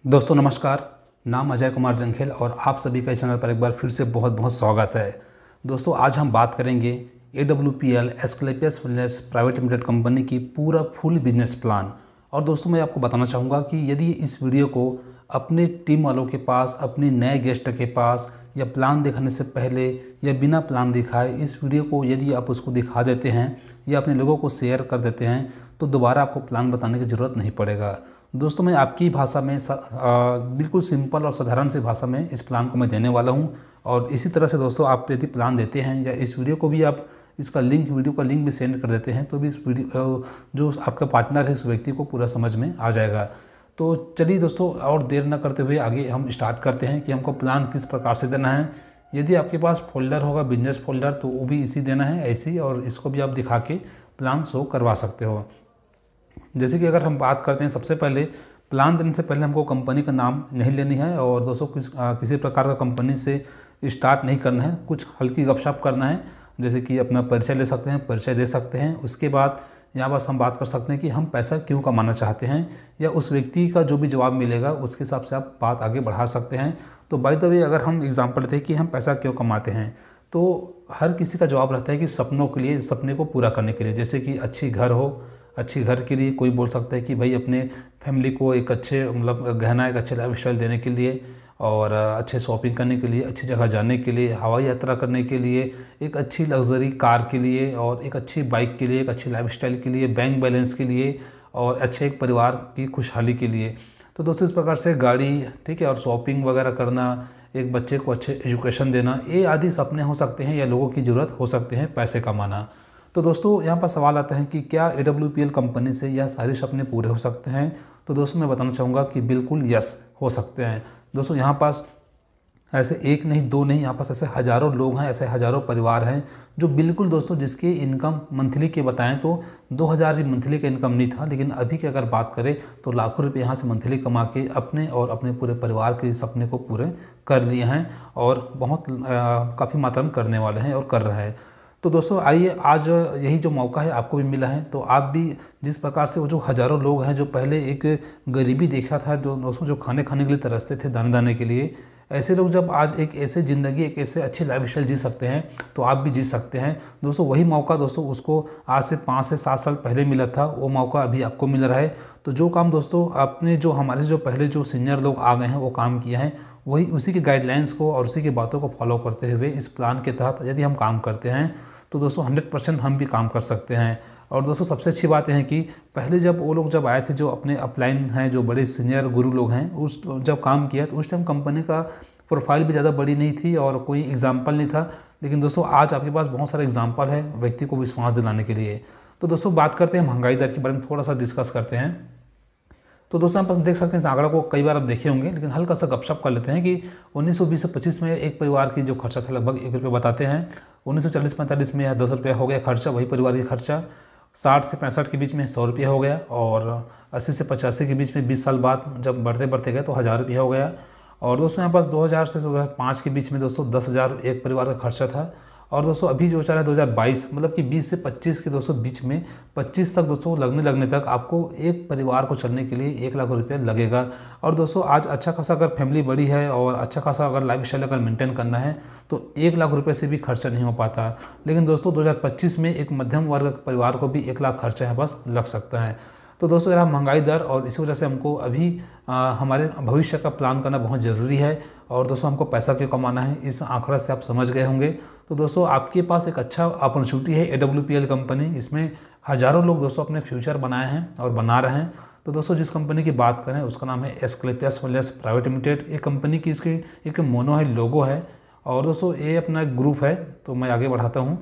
दोस्तों नमस्कार। नाम अजय कुमार जंखेल और आप सभी का इस चैनल पर एक बार फिर से बहुत बहुत स्वागत है। दोस्तों आज हम बात करेंगे AWPL Asclepius wellness private limited company की पूरा फुल बिजनेस प्लान। और दोस्तों मैं आपको बताना चाहूँगा कि यदि इस वीडियो को अपने टीम वालों के पास, अपने नए गेस्ट के पास या प्लान दिखाने से पहले या बिना प्लान दिखाए इस वीडियो को यदि आप उसको दिखा देते हैं या अपने लोगों को शेयर कर देते हैं तो दोबारा आपको प्लान बताने की ज़रूरत नहीं पड़ेगा। दोस्तों मैं आपकी भाषा में बिल्कुल सिंपल और साधारण सी भाषा में इस प्लान को मैं देने वाला हूं। और इसी तरह से दोस्तों आप यदि प्लान देते हैं या इस वीडियो को भी आप इसका लिंक वीडियो का लिंक भी सेंड कर देते हैं तो भी इस वीडियो जो आपका पार्टनर है उस व्यक्ति को पूरा समझ में आ जाएगा। तो चलिए दोस्तों और देर न करते हुए आगे हम स्टार्ट करते हैं कि हमको प्लान किस प्रकार से देना है। यदि आपके पास फोल्डर होगा बिजनेस फोल्डर तो वो भी इसी देना है ऐसी, और इसको भी आप दिखा के प्लान शो करवा सकते हो। जैसे कि अगर हम बात करते हैं सबसे पहले प्लान देने से पहले हमको कंपनी का नाम नहीं लेनी है और दोस्तों किसी प्रकार का कंपनी से स्टार्ट नहीं करना है। कुछ हल्की गपशप करना है, जैसे कि अपना परिचय ले सकते हैं, परिचय दे सकते हैं। उसके बाद यहाँ बस हम बात कर सकते हैं कि हम पैसा क्यों कमाना चाहते हैं या उस व्यक्ति का जो भी जवाब मिलेगा उसके हिसाब से आप बात आगे बढ़ा सकते हैं। तो बाय द वे अगर हम एग्जाम्पल दें कि हम पैसा क्यों कमाते हैं तो हर किसी का जवाब रहता है कि सपनों के लिए, सपने को पूरा करने के लिए। जैसे कि अच्छी घर हो, अच्छी घर के लिए कोई बोल सकता है कि भाई अपने फैमिली को एक अच्छे गहना, एक अच्छे लाइफ स्टाइल देने के लिए, और अच्छे शॉपिंग करने के लिए, अच्छी जगह जाने के लिए, हवाई यात्रा करने के लिए, एक अच्छी लग्जरी कार के लिए, और एक अच्छी बाइक के लिए, एक अच्छी लाइफ स्टाइल के लिए, बैंक बैलेंस के लिए, और अच्छे एक परिवार की खुशहाली के लिए। तो दोस्तों इस प्रकार से गाड़ी, ठीक है, और शॉपिंग वगैरह करना, एक बच्चे को अच्छे एजुकेशन देना, ये आदि सपने हो सकते हैं या लोगों की ज़रूरत हो सकते हैं पैसे कमाना। तो दोस्तों यहाँ पर सवाल आता है कि क्या AWPL कंपनी से यह सारे सपने पूरे हो सकते हैं। तो दोस्तों मैं बताना चाहूँगा कि बिल्कुल यस हो सकते हैं। दोस्तों यहाँ पास ऐसे एक नहीं दो नहीं, यहाँ पास ऐसे हज़ारों लोग हैं, ऐसे हज़ारों परिवार हैं जो बिल्कुल दोस्तों जिसकी इनकम मंथली के बताएं तो 2000 ही मंथली का इनकम नहीं था, लेकिन अभी की अगर बात करें तो लाखों रुपये यहाँ से मंथली कमा के अपने और अपने पूरे परिवार के सपने को पूरे कर लिए हैं और बहुत काफ़ी मात्रा में करने वाले हैं और कर रहे हैं। तो दोस्तों आइए, आज यही जो मौका है आपको भी मिला है, तो आप भी जिस प्रकार से वो जो हज़ारों लोग हैं जो पहले एक गरीबी देखा था, जो दोस्तों जो खाने के लिए तरसते थे दाने दाने के लिए, ऐसे लोग जब आज एक ऐसे ज़िंदगी, एक ऐसे अच्छी लाइफस्टाइल जी सकते हैं तो आप भी जी सकते हैं। दोस्तों वही मौका दोस्तों उसको आज से 5 से 7 साल पहले मिला था, वो मौका अभी आपको मिल रहा है। तो जो काम दोस्तों आपने जो हमारे जो पहले जो सीनियर लोग आ गए हैं वो काम किया है, वही उसी की गाइडलाइंस को और उसी की बातों को फॉलो करते हुए इस प्लान के तहत यदि हम काम करते हैं तो दोस्तों 100% हम भी काम कर सकते हैं। और दोस्तों सबसे अच्छी बात यह है कि पहले जब वो लोग जब आए थे, जो अपने अपलाइन हैं, जो बड़े सीनियर गुरु लोग हैं, उस जब काम किया तो उस टाइम कंपनी का प्रोफाइल भी ज़्यादा बड़ी नहीं थी और कोई एग्जाम्पल नहीं था। लेकिन दोस्तों आज आपके पास बहुत सारे एग्जाम्पल है व्यक्ति को विश्वास दिलाने के लिए। तो दोस्तों बात करते हैं महंगाई दर के बारे में, थोड़ा सा डिस्कस करते हैं। तो दोस्तों आप देख सकते हैं इस आंकड़ा को कई बार आप देखे होंगे, लेकिन हल्का सा गपशप कर लेते हैं कि 1920 से 25 में एक परिवार की जो खर्चा था लगभग 1 रुपये बताते हैं। 1940-45 में 10 रुपया हो गया खर्चा, वही परिवार की खर्चा। 60 से 65 के बीच में 100 रुपया हो गया, और 80 से 85 के बीच में 20 साल बाद जब बढ़ते बढ़ते गए तो 1000 रुपया हो गया। और दोस्तों यहाँ पास 2000 से 2005 के बीच में दोस्तों 10,000 एक परिवार का खर्चा था। और दोस्तों अभी जो चल रहा है 2022, मतलब कि 20 से 25 के दोस्तों बीच में 25 तक दोस्तों लगने तक आपको एक परिवार को चलने के लिए 1 लाख रुपये लगेगा। और दोस्तों आज अच्छा खासा अगर फैमिली बड़ी है और अच्छा खासा अगर लाइफ स्टाइल अगर मेंटेन करना है तो 1 लाख रुपये से भी खर्चा नहीं हो पाता। लेकिन दोस्तों 2025 में एक मध्यम वर्ग परिवार को भी 1 लाख खर्चा यहाँ पास लग सकता है। तो दोस्तों यह महंगाई दर, और इसी वजह से हमको अभी हमारे भविष्य का प्लान करना बहुत ज़रूरी है। और दोस्तों हमको पैसा क्यों कमाना है इस आंकड़ा से आप समझ गए होंगे। तो दोस्तों आपके पास एक अच्छा अपॉर्चुनिटी है AWPL कंपनी, इसमें हज़ारों लोग दोस्तों अपने फ्यूचर बनाए हैं और बना रहे हैं। तो दोस्तों जिस कंपनी की बात करें उसका नाम है एस्क्लेपियस वेलनेस प्राइवेट लिमिटेड। एक कंपनी की इसकी एक मोनो है, लोगो है, और दोस्तों ये अपना एक ग्रुप है। तो मैं आगे बढ़ाता हूँ।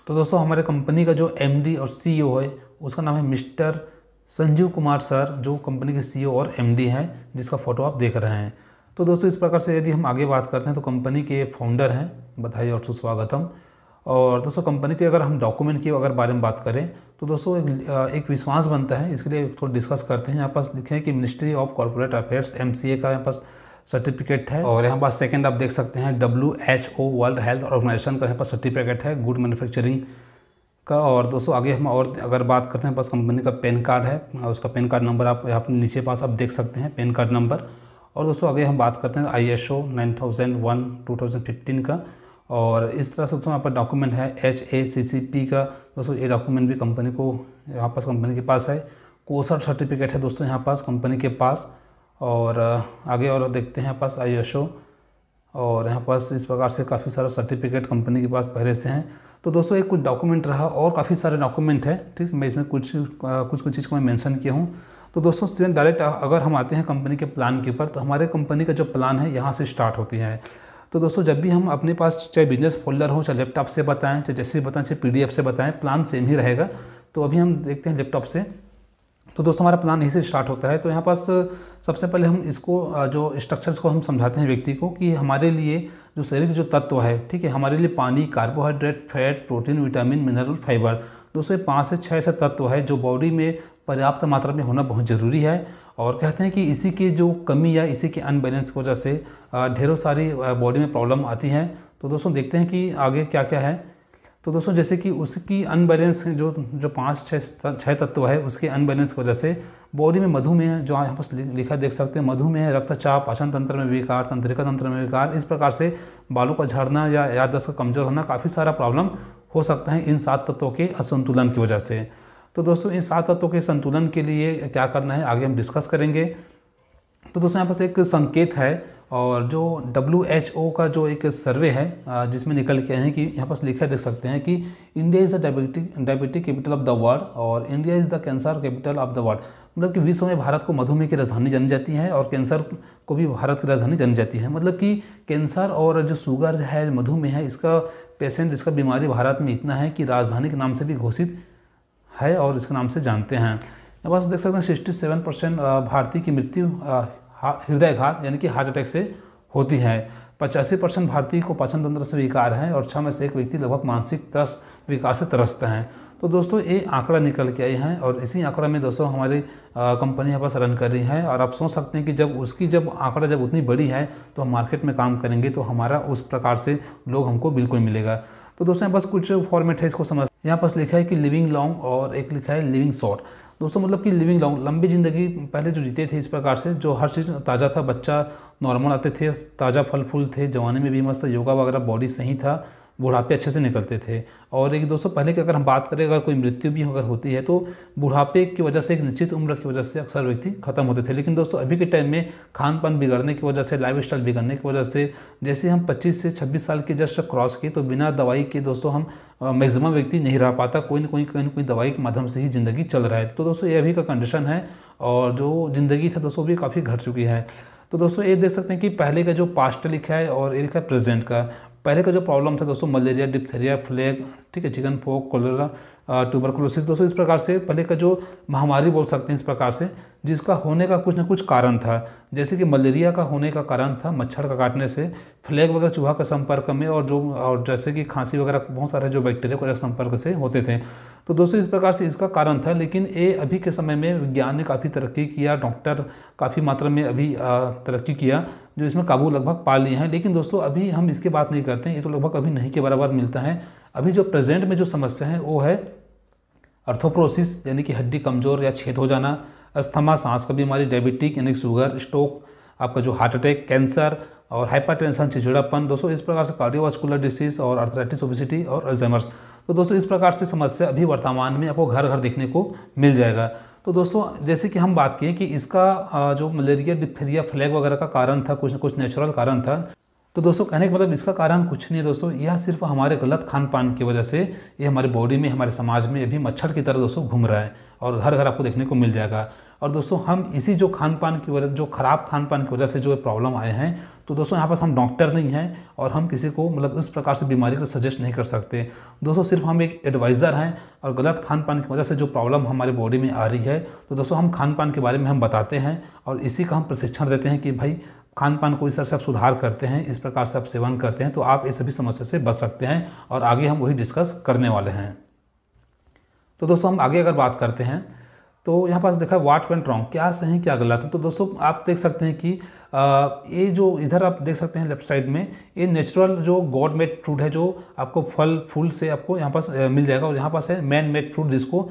तो दोस्तों हमारे कंपनी का जो MD और CEO है उसका नाम है मिस्टर संजीव कुमार सर, जो कंपनी के CEO और MD हैं, जिसका फ़ोटो आप देख रहे हैं। तो दोस्तों इस प्रकार से यदि हम आगे बात करते हैं तो कंपनी के फाउंडर हैं, बधाई और सुस्वागतम। और दोस्तों कंपनी के अगर हम डॉक्यूमेंट की अगर बारे में बात करें तो दोस्तों एक विश्वास बनता है, इसके लिए थोड़ा डिस्कस करते हैं। यहाँ पास लिखे हैं कि ministry of corporate affairs MCA का यहाँ पास सर्टिफिकेट है, और यहाँ पास सेकंड आप देख सकते हैं WHO वर्ल्ड हेल्थ ऑर्गेनाइजेशन का यहाँ पास सर्टिफिकेट है, गुड मैन्युफैक्चरिंग का। और दोस्तों आगे हम और अगर बात करते हैं, पास कंपनी का पैन कार्ड है, उसका पैन कार्ड नंबर आप यहाँ नीचे पास आप देख सकते हैं पैन कार्ड नंबर। और दोस्तों आगे हम बात करते हैं ISO 9001 2015 का। और इस तरह से दोस्तों यहाँ पर डॉक्यूमेंट है HACCP का। दोस्तों ये डॉक्यूमेंट भी कंपनी को यहाँ पास कंपनी के पास है। कोसर सर्टिफिकेट है दोस्तों यहाँ पास कंपनी के पास। और आगे और देखते हैं पास ISO, और यहाँ पास इस प्रकार से काफ़ी सारा सर्टिफिकेट कंपनी के पास पहले से हैं। तो दोस्तों एक कुछ डॉक्यूमेंट रहा और काफ़ी सारे डॉक्यूमेंट है, ठीक। मैं इसमें कुछ चीज़ को मैं मेंशन किया हूँ। तो दोस्तों सीधे डायरेक्ट अगर हम आते हैं कंपनी के प्लान के ऊपर, तो हमारे कंपनी का जो प्लान है यहाँ से स्टार्ट होती है। तो दोस्तों जब भी हम अपने पास चाहे बिजनेस फोल्डर हो, चाहे लैपटॉप से बताएं, चाहे जैसे भी बताएं, चाहे PDF से बताएं, प्लान सेम ही रहेगा। तो अभी हम देखते हैं लैपटॉप से। तो दोस्तों हमारा प्लान यहीं से स्टार्ट होता है। तो यहाँ पास सबसे पहले हम इसको जो स्ट्रक्चर्स को हम समझाते हैं व्यक्ति को कि हमारे लिए जो शरीर के जो तत्व है, ठीक है, हमारे लिए पानी, carbohydrate, fat, protein, vitamin, mineral, fibre, दोस्तों ये 5 से 6 ऐसे तत्व है जो बॉडी में पर्याप्त मात्रा में होना बहुत ज़रूरी है। और कहते हैं कि इसी की जो कमी या इसी के अनबैलेंस की वजह से ढेरों सारी बॉडी में प्रॉब्लम आती हैं। तो दोस्तों देखते हैं कि आगे क्या क्या है। तो दोस्तों जैसे कि उसकी अनबैलेंस जो 5-6 तत्व है, उसके अनबैलेंस की वजह से बॉडी में मधुमेह, जो यहाँ पर लिखा देख सकते हैं, मधुमेह, रक्तचाप, पाचन तंत्र में विकार, तंत्रिका तंत्र में विकार, इस प्रकार से बालों का झड़ना या याददाश्त का कमज़ोर होना, काफ़ी सारा प्रॉब्लम हो सकता है इन 7 तत्वों के असंतुलन की वजह से। तो दोस्तों इन 7 तत्वों के संतुलन के लिए क्या करना है आगे हम डिस्कस करेंगे। तो दोस्तों यहाँ पास एक संकेत है, और जो WHO का जो एक सर्वे है जिसमें निकल के आए हैं कि यहाँ पास लिखा देख सकते हैं कि India is the diabetic capital of the world और India is the cancer capital of the world. मतलब कि विश्व में भारत को मधुमेह की राजधानी जानी जाती है और कैंसर को भी भारत की राजधानी जानी जाती है। मतलब कि कैंसर और जो शुगर है, मधुमेह है, इसका पेशेंट, इसका बीमारी भारत में इतना है कि राजधानी के नाम से भी घोषित है और इसके नाम से जानते हैं। यहाँ पास देख सकते हैं 67% भारतीय की मृत्यु हृदयघात यानी कि हार्ट अटैक से होती है। 85% भारतीय को पाचन तंत्र से विकार है और 6 में से 1 व्यक्ति लगभग मानसिक विकार से त्रस्त हैं। तो दोस्तों ये आंकड़ा निकल के आए हैं और इसी आंकड़ा में दोस्तों हमारी कंपनी यहाँ पास रन कर रही है। और आप सोच सकते हैं कि जब आंकड़ा जब उतनी बड़ी है तो हम मार्केट में काम करेंगे तो हमारा उस प्रकार से लोग हमको बिल्कुल मिलेगा। तो दोस्तों यहाँ पास कुछ फॉर्मेट है, इसको समझ। यहाँ पास लिखा है कि लिविंग लॉन्ग और एक लिखा है लिविंग शॉर्ट। दोस्तों मतलब कि लिविंग लॉन्ग, लंबी ज़िंदगी पहले जो जीते थे इस प्रकार से, जो हर चीज़ ताज़ा था, बच्चा नॉर्मल आते थे, ताज़ा फल फूल थे, जवानी में भी मस्त योगा वगैरह, बॉडी सही था, बुढ़ापे अच्छे से निकलते थे। और एक दोस्तों पहले की अगर हम बात करें, अगर कोई मृत्यु भी अगर होती है तो बुढ़ापे की वजह से, एक निश्चित उम्र की वजह से अक्सर व्यक्ति खत्म होते थे। लेकिन दोस्तों अभी के टाइम में खान पान बिगड़ने की वजह से, लाइफस्टाइल बिगड़ने की वजह से, जैसे हम 25 से 26 साल की जस्ट क्रॉस की तो बिना दवाई के दोस्तों हम मैक्सिमम व्यक्ति नहीं रह पाता, कोई ना कोई दवाई के माध्यम से ही ज़िंदगी चल रहा है। तो दोस्तों ये अभी का कंडीशन है और जो ज़िंदगी था दोस्तों भी काफ़ी घट चुकी है। तो दोस्तों ये देख सकते हैं कि पहले का जो पास्ट लिखा है और ये लिखा है प्रेजेंट का। पहले का जो प्रॉब्लम था दोस्तों मलेरिया, डिप्थेरिया, प्लेग, ठीक है, चिकन पॉक्स, कोलेरा, ट्यूबरकुलोसिस, दोस्तों इस प्रकार से पहले का जो महामारी बोल सकते हैं इस प्रकार से, जिसका होने का कुछ ना कुछ कारण था। जैसे कि मलेरिया का होने का कारण था मच्छर का काटने से, फ्लैग वगैरह चूहा के संपर्क में, और जैसे कि खांसी वगैरह बहुत सारे जो बैक्टीरिया के संपर्क से होते थे। तो दोस्तों इस प्रकार से इसका कारण था। लेकिन ये अभी के समय में विज्ञान ने काफ़ी तरक्की किया, डॉक्टर काफ़ी मात्रा में अभी तरक्की किया, जो इसमें काबू लगभग पा लिए हैं। लेकिन दोस्तों अभी हम इसकी बात नहीं करते हैं, ये तो लगभग अभी नहीं के बराबर मिलता है। अभी जो प्रेजेंट में जो समस्या है वो है आर्थ्रोपोरोसिस यानी कि हड्डी कमज़ोर या छेद हो जाना, अस्थमा सांस का बीमारी, डायबिटिक यानी शुगर, स्ट्रोक, आपका जो हार्ट अटैक, कैंसर और हाइपरटेंशन, चिड़चिड़ापन, दोस्तों इस प्रकार से कार्डियोवास्कुलर डिसीज और आर्थराइटिस, ओबेसिटी और अल्जाइमर्स। तो दोस्तों इस प्रकार से समस्या अभी वर्तमान में आपको घर घर देखने को मिल जाएगा। तो दोस्तों जैसे कि हम बात किए कि इसका जो मलेरिया, डिप्थेरिया, फ्लैग वगैरह का कारण था, कुछ न कुछ नेचुरल कारण था। तो दोस्तों कहने का मतलब इसका कारण कुछ नहीं है दोस्तों, यह सिर्फ हमारे गलत खान पान की वजह से ये हमारे बॉडी में, हमारे समाज में अभी मच्छर की तरह दोस्तों घूम रहा है और घर घर आपको देखने को मिल जाएगा। और दोस्तों हम इसी जो खान पान की वजह, जो खराब खान पान की वजह से जो प्रॉब्लम आए हैं, तो दोस्तों यहाँ पास हम डॉक्टर नहीं हैं और हम किसी को मतलब उस प्रकार से बीमारी को सजेस्ट नहीं कर सकते दोस्तों, सिर्फ हम एक एडवाइज़र हैं। और गलत खान पान की वजह से जो प्रॉब्लम हमारे बॉडी में आ रही है, तो दोस्तों हम खान पान के बारे में हम बताते हैं और इसी का हम प्रशिक्षण देते हैं कि भाई खान पान को इस तरह से आप सुधार करते हैं, इस प्रकार से आप सेवन करते हैं तो आप इस सभी समस्या से बच सकते हैं। और आगे हम वही डिस्कस करने वाले हैं। तो दोस्तों हम आगे अगर बात करते हैं तो यहाँ पास देखा व्हाट वेंट रॉन्ग, क्या सही क्या गलत है। तो दोस्तों आप देख सकते हैं कि ये जो इधर आप देख सकते हैं लेफ्ट साइड में, ये नेचुरल जो गॉड मेड फ्रूट है, जो आपको फल फूल से आपको यहाँ पास मिल जाएगा। और यहाँ पास है मैन मेड फ्रूट, जिसको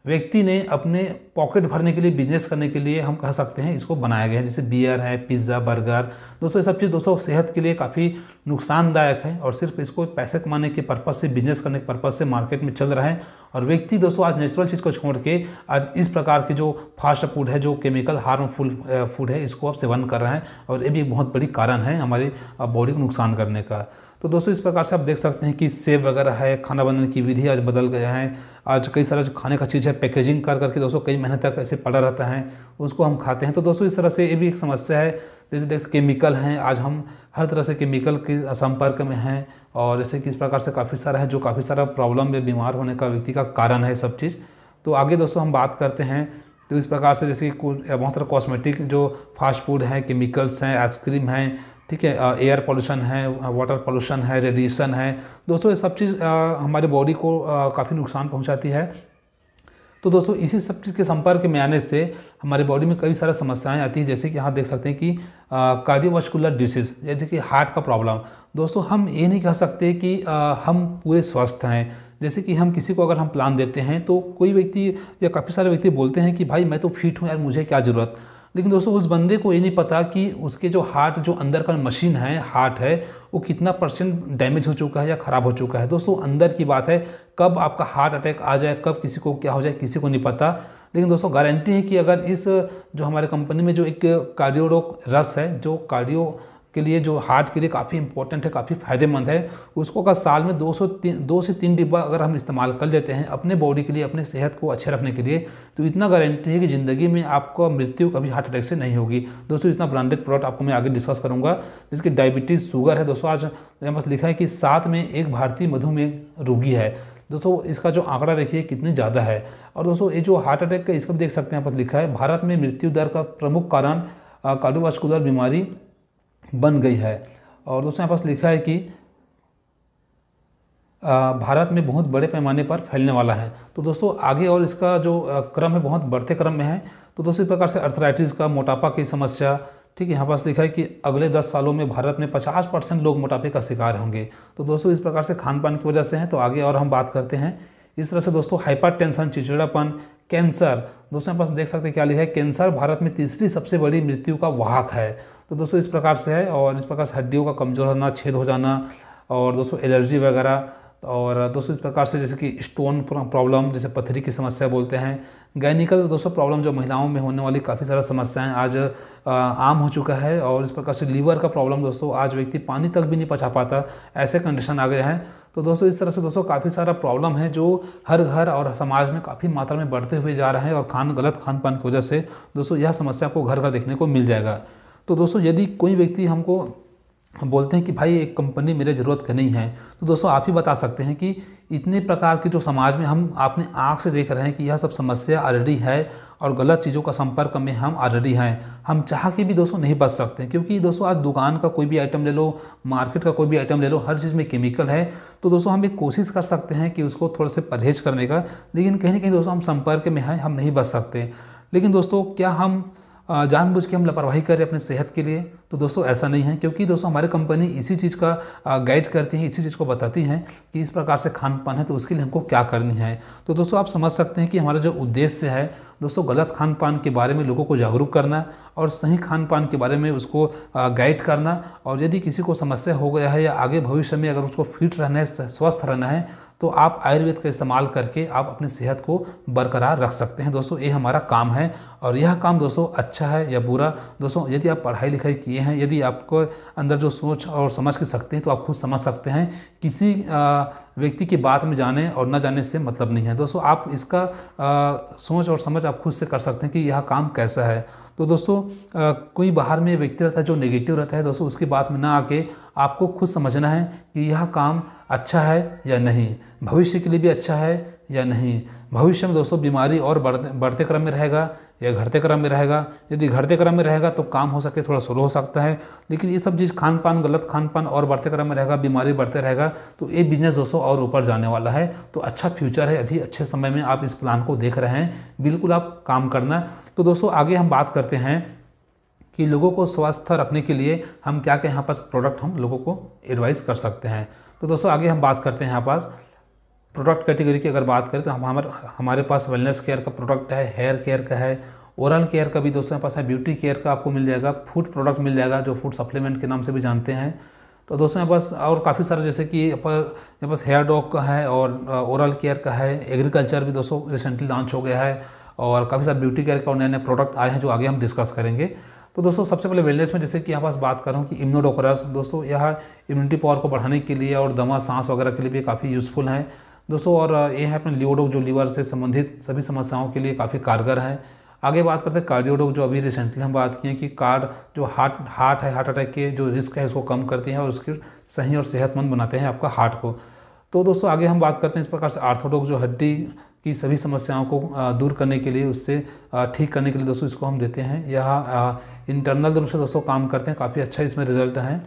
व्यक्ति ने अपने पॉकेट भरने के लिए, बिजनेस करने के लिए हम कह सकते हैं इसको बनाया गया है। जैसे बियर है, पिज़्ज़ा, बर्गर। दोस्तों ये सब चीज़ दोस्तों सेहत के लिए काफ़ी नुकसानदायक है और सिर्फ इसको पैसे कमाने के पर्पज़ से, बिजनेस करने के पर्पज़ से मार्केट में चल रहा है। और व्यक्ति दोस्तों आज नेचुरल चीज़ को छोड़ के आज इस प्रकार के जो फास्ट फूड है, जो केमिकल हार्मफुल फूड है, इसको आप सेवन कर रहे हैं। और ये भी एक बहुत बड़ी कारण है हमारी बॉडी को नुकसान करने का। तो दोस्तों इस प्रकार से आप देख सकते हैं कि सेब वगैरह है, खाना बनाने की विधि आज बदल गए हैं। आज कई सारा जो खाने का चीज़ है, पैकेजिंग कर करके दोस्तों कई महीने तक ऐसे पड़ा रहता है, उसको हम खाते हैं। तो दोस्तों इस तरह से ये भी एक समस्या है। जैसे देख केमिकल हैं, आज हम हर तरह से केमिकल के संपर्क में हैं। और जैसे कि इस प्रकार से काफ़ी सारा है, जो काफ़ी सारा प्रॉब्लम में बीमार होने का व्यक्ति का कारण है सब चीज़। तो आगे दोस्तों हम बात करते हैं। तो इस प्रकार से जैसे बहुत सारा कॉस्मेटिक जो फास्ट फूड हैं, केमिकल्स हैं, आइसक्रीम हैं, ठीक है, एयर पोल्यूशन है, वाटर पोल्यूशन है, रेडिएशन है। दोस्तों ये सब चीज़ हमारे बॉडी को काफ़ी नुकसान पहुंचाती है। तो दोस्तों इसी सब चीज़ के संपर्क में आने से हमारे बॉडी में कई सारी समस्याएं आती हैं। जैसे कि यहाँ देख सकते हैं कि कार्डियोवास्कुलर डिसीज़, जैसे कि हार्ट का प्रॉब्लम। दोस्तों हम ये नहीं कह सकते कि हम पूरे स्वस्थ हैं। जैसे कि हम किसी को अगर हम प्लान देते हैं तो कोई व्यक्ति या काफ़ी सारे व्यक्ति बोलते हैं कि भाई मैं तो फिट हूँ यार, मुझे क्या ज़रूरत। लेकिन दोस्तों उस बंदे को ये नहीं पता कि उसके जो हार्ट, जो अंदर का मशीन है, हार्ट है, वो कितना % डैमेज हो चुका है या ख़राब हो चुका है। दोस्तों अंदर की बात है, कब आपका हार्ट अटैक आ जाए, कब किसी को क्या हो जाए, किसी को नहीं पता। लेकिन दोस्तों गारंटी है कि अगर इस जो हमारे कंपनी में जो एक कार्डियोडोक रस है, जो कार्डियो के लिए, जो हार्ट के लिए काफ़ी इंपॉर्टेंट है, काफ़ी फ़ायदेमंद है, उसको अगर साल में 2 से 3 डिब्बा अगर हम इस्तेमाल कर लेते हैं अपने बॉडी के लिए, अपने सेहत को अच्छे रखने के लिए, तो इतना गारंटी है कि ज़िंदगी में आपको मृत्यु कभी हार्ट अटैक से नहीं होगी। दोस्तों इतना ब्रांडेड प्रोडक्ट आपको मैं आगे डिस्कस करूँगा। जिसकी डायबिटीज़, शुगर है। दोस्तों आज यहाँ पास लिखा है कि 7 में 1 भारतीय मधुमेह रोगी है। दोस्तों इसका जो आंकड़ा देखिए कितनी ज़्यादा है। और दोस्तों ये जो हार्ट अटैक का, इसका भी देख सकते हैं यहाँ पर लिखा है, भारत में मृत्यु दर का प्रमुख कारण कार्डियोवास्कुलर बीमारी बन गई है। और दोस्तों यहाँ पास लिखा है कि भारत में बहुत बड़े पैमाने पर फैलने वाला है। तो दोस्तों आगे और इसका जो क्रम है बहुत बढ़ते क्रम में है। तो दोस्तों इस प्रकार से अर्थराइटिस का, मोटापा की समस्या, ठीक है, यहाँ पास लिखा है कि अगले 10 सालों में भारत में 50% लोग मोटापे का शिकार होंगे। तो दोस्तों इस प्रकार से खान पान की वजह से हैं। तो आगे और हम बात करते हैं। इस तरह से दोस्तों हाइपरटेंशन, चिड़चिड़ापन, कैंसर। दोस्तों यहाँ पास देख सकते हैं क्या लिखा है, कैंसर भारत में तीसरी सबसे बड़ी मृत्यु का वाहक है। तो दोस्तों इस प्रकार से है। और इस प्रकार से हड्डियों का कमज़ोर होना, छेद हो जाना, और दोस्तों एलर्जी वगैरह। और दोस्तों इस प्रकार से जैसे कि स्टोन प्रॉब्लम, जैसे पथरी की समस्या बोलते हैं। गायनिकल दोस्तों प्रॉब्लम, जो महिलाओं में होने वाली काफ़ी सारा समस्याएं आज आम हो चुका है। और इस प्रकार से लीवर का प्रॉब्लम, दोस्तों आज व्यक्ति पानी तक भी नहीं पचा पाता, ऐसे कंडीशन आ गए हैं। तो दोस्तों इस तरह से दोस्तों काफ़ी सारा प्रॉब्लम है जो हर घर और समाज में काफ़ी मात्रा में बढ़ते हुए जा रहे हैं। और गलत खान पान की वजह से दोस्तों यह समस्या आपको घर घर देखने को मिल जाएगा। तो दोस्तों यदि कोई व्यक्ति हमको बोलते हैं कि भाई एक कंपनी मेरे ज़रूरत का नहीं है, तो दोस्तों आप ही बता सकते हैं कि इतने प्रकार की जो समाज में हम अपने आँख से देख रहे हैं कि यह सब समस्या ऑलरेडी है और गलत चीज़ों का संपर्क में हम ऑलरेडी हैं। हम चाह के भी दोस्तों नहीं बच सकते, क्योंकि दोस्तों आज दुकान का कोई भी आइटम ले लो, मार्केट का कोई भी आइटम ले लो, हर चीज़ में केमिकल है। तो दोस्तों हम एक कोशिश कर सकते हैं कि उसको थोड़ा से परहेज करने का, लेकिन कहीं ना कहीं दोस्तों हम संपर्क में हैं, हम नहीं बच सकते। लेकिन दोस्तों क्या हम जानबूझ के हम लापरवाही करें अपने सेहत के लिए? तो दोस्तों ऐसा नहीं है, क्योंकि दोस्तों हमारी कंपनी इसी चीज़ का गाइड करती है, इसी चीज़ को बताती हैं कि इस प्रकार से खान पान है तो उसके लिए हमको क्या करनी है। तो दोस्तों आप समझ सकते हैं कि हमारा जो उद्देश्य है दोस्तों गलत खान पान के बारे में लोगों को जागरूक करना और सही खान पान के बारे में उसको गाइड करना। और यदि किसी को समस्या हो गया है या आगे भविष्य में अगर उसको फिट रहना है, स्वस्थ रहना है, तो आप आयुर्वेद का इस्तेमाल करके आप अपनी सेहत को बरकरार रख सकते हैं। दोस्तों ये हमारा काम है। और यह काम दोस्तों अच्छा है या बुरा, दोस्तों यदि आप पढ़ाई लिखाई किए हैं, यदि आपको अंदर जो सोच और समझ के सकते हैं, तो आप खुद समझ सकते हैं। किसी व्यक्ति की बात में जाने और न जाने से मतलब नहीं है। दोस्तों आप इसका सोच और समझ आप खुद से कर सकते हैं कि यह काम कैसा है। तो दोस्तों कोई बाहर में व्यक्ति रहता है जो नेगेटिव रहता है, दोस्तों उसकी बात में ना आके आपको खुद समझना है कि यह काम अच्छा है या नहीं, भविष्य के लिए भी अच्छा है या नहीं। भविष्य में दोस्तों बीमारी और बढ़ते क्रम में रहेगा या घटते क्रम में रहेगा। यदि घटते क्रम में रहेगा तो काम हो सके थोड़ा स्लो हो सकता है, लेकिन ये सब चीज़ खान पान, गलत खान पान और बढ़ते क्रम में रहेगा, बीमारी बढ़ते रहेगा, तो ये बिजनेस दोस्तों और ऊपर जाने वाला है। तो अच्छा फ्यूचर है, अभी अच्छे समय में आप इस प्लान को देख रहे हैं, बिल्कुल आप काम करना। तो दोस्तों आगे हम बात करते हैं कि लोगों को स्वस्थ रखने के लिए हम क्या क्या यहाँ पास प्रोडक्ट हम लोगों को एडवाइस कर सकते हैं। तो दोस्तों आगे हम बात करते हैं यहाँ पास प्रोडक्ट कैटेगरी की। अगर बात करें तो हमारे पास वेलनेस केयर का प्रोडक्ट है, हेयर केयर का है, ओरल केयर का भी दोस्तों हमारे पास है, ब्यूटी केयर का आपको मिल जाएगा, फूड प्रोडक्ट मिल जाएगा जो फूड सप्लीमेंट के नाम से भी जानते हैं। तो दोस्तों यहाँ पास और काफ़ी सारे, जैसे कि यहाँ पास हेयर डॉग का है और ओरल केयर का है, एग्रीकल्चर भी दोस्तों रिसेंटली लॉन्च हो गया है, और काफ़ी सारे ब्यूटी केयर का और नए नए प्रोडक्ट आए हैं जो आगे हम डिस्कस करेंगे। तो दोस्तों सबसे पहले वेलनेस में जैसे कि यहाँ पास बात कर रहा हूँ कि इम्यूनोडोकरस, दोस्तों यह इम्यूनिटी पावर को बढ़ाने के लिए और दमा, सांस वगैरह के लिए भी काफ़ी यूज़फुल है दोस्तों। और ये है अपने लियोडोक जो लीवर से संबंधित सभी समस्याओं के लिए काफ़ी कारगर है। आगे बात करते हैं कार्डियोडोक, जो अभी रिसेंटली हम बात किए कि जो हार्ट है, हार्ट अटैक के जो रिस्क है उसको कम करती है और उसके सही और सेहतमंद बनाते हैं आपका हार्ट को। तो दोस्तों आगे हम बात करते हैं इस प्रकार से आर्थोडोक, जो हड्डी की सभी समस्याओं को दूर करने के लिए, उससे ठीक करने के लिए दोस्तों इसको हम देते हैं। यह इंटरनल रूप से दोस्तों काम करते हैं, काफ़ी अच्छा इसमें रिजल्ट है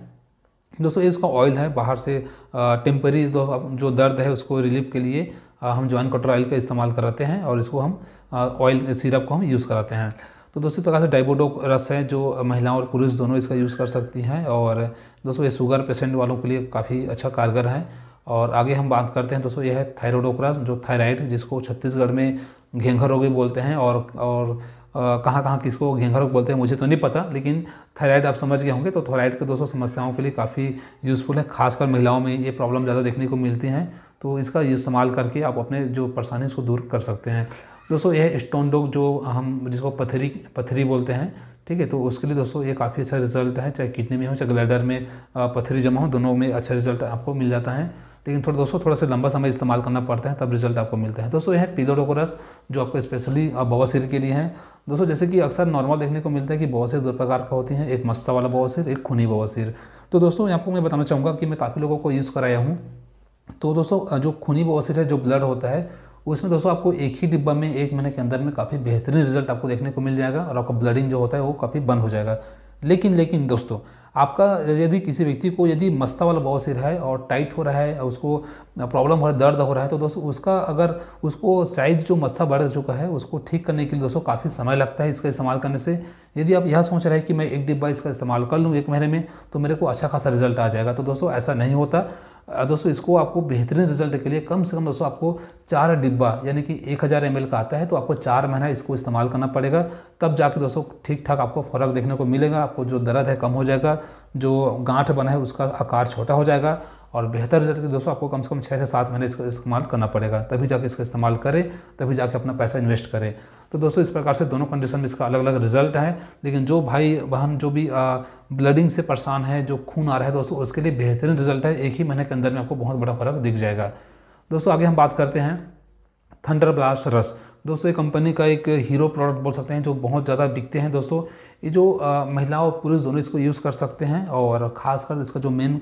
दोस्तों। ये इसका ऑयल है, बाहर से टेम्परी जो दर्द है उसको रिलीफ के लिए हम जॉइन कटर ऑयल का इस्तेमाल कराते हैं और इसको हम ऑयल सिरप को हम यूज़ कराते हैं। तो दोस्तों प्रकार से डाइबोडोक रस है जो महिलाओं और पुरुष दोनों इसका यूज़ कर सकती हैं, और दोस्तों ये शुगर पेशेंट वालों के लिए काफ़ी अच्छा कारगर है। और आगे हम बात करते हैं दोस्तों, यह है थायरोडोक, जो थायराइड, जिसको छत्तीसगढ़ में घेंघा रोग भी बोलते हैं, और कहाँ कहाँ किसको घेंघा रोग बोलते हैं मुझे तो नहीं पता, लेकिन थायराइड आप समझ गए होंगे। तो थायराइड के दोस्तों समस्याओं के लिए काफ़ी यूज़फुल है, खासकर महिलाओं में ये प्रॉब्लम ज़्यादा देखने को मिलती हैं। तो इसका इस्तेमाल करके आप अपने जो परेशानी उसको दूर कर सकते हैं दोस्तों। यह स्टोन डॉग, जो हम जिसको पथरी बोलते हैं, ठीक है, तो उसके लिए दोस्तों ये काफ़ी अच्छा रिजल्ट है, चाहे किडनी में हो चाहे ग्लैडर में पथरी जमा हो, दोनों में अच्छा रिजल्ट आपको मिल जाता है। लेकिन थोड़ा सा लंबा समय इस्तेमाल करना पड़ता है, तब रिजल्ट आपको मिलता है दोस्तों। यह है पीलोडोकोरस, जो आपको स्पेशली बवासीर के लिए है दोस्तों। जैसे कि अक्सर नॉर्मल देखने को मिलता है कि बवासीर दो प्रकार का होती हैं, एक मस्सा वाला बवासीर, एक खूनी बवासीर। तो दोस्तों यहाँ पर मैं बताना चाहूँगा कि मैं काफ़ी लोगों को यूज़ कराया हूँ। तो दोस्तों जो खूनी बवासीर है, जो ब्लड होता है, उसमें दोस्तों आपको एक ही डिब्बा में 1 महीने के अंदर में काफ़ी बेहतरीन रिजल्ट आपको देखने को मिल जाएगा और आपका ब्लडिंग जो होता है वो काफ़ी बंद हो जाएगा। लेकिन दोस्तों आपका यदि किसी व्यक्ति को यदि मस्ता वाला बवासीर है और टाइट हो रहा है, उसको प्रॉब्लम हो रहा है, दर्द हो रहा है, तो दोस्तों उसका अगर उसको साइज जो मस्सा बढ़ चुका है उसको ठीक करने के लिए दोस्तों काफ़ी समय लगता है इसका इस्तेमाल करने से। यदि आप यह सोच रहे हैं कि मैं 1 डिब्बा इसका इस्तेमाल कर लूँ 1 महीने में तो मेरे को अच्छा खासा रिजल्ट आ जाएगा, तो दोस्तों ऐसा नहीं होता दोस्तों। इसको आपको बेहतरीन रिजल्ट के लिए कम से कम दोस्तों आपको 4 डिब्बा, यानी कि 1000 ml का आता है, तो आपको 4 महीना इसको इस्तेमाल करना पड़ेगा, तब जाके दोस्तों ठीक ठाक आपको फ़र्क देखने को मिलेगा। आपको जो दर्द है कम हो जाएगा, जो गांठ बना है उसका आकार छोटा हो जाएगा, और बेहतर रिजल्ट के दोस्तों आपको कम से कम 6 से 7 महीने इसका इस्तेमाल करना पड़ेगा, तभी जाके इसका इस्तेमाल करें, तभी जाके अपना पैसा इन्वेस्ट करें। तो दोस्तों इस प्रकार से दोनों कंडीशन में इसका अलग अलग रिजल्ट है। लेकिन जो भाई बहन जो भी ब्लडिंग से परेशान है, जो खून आ रहा है दोस्तों, उसके लिए बेहतरीन रिजल्ट है, 1 ही महीने के अंदर में आपको बहुत बड़ा फर्क दिख जाएगा। दोस्तों आगे हम बात करते हैं थंडर ब्लास्ट रस। दोस्तों ये कंपनी का एक हीरो प्रोडक्ट बोल सकते हैं, जो बहुत ज़्यादा बिकते हैं दोस्तों। ये जो महिलाओं और पुरुष दोनों इसको यूज़ कर सकते हैं, और ख़ासकर इसका जो मेन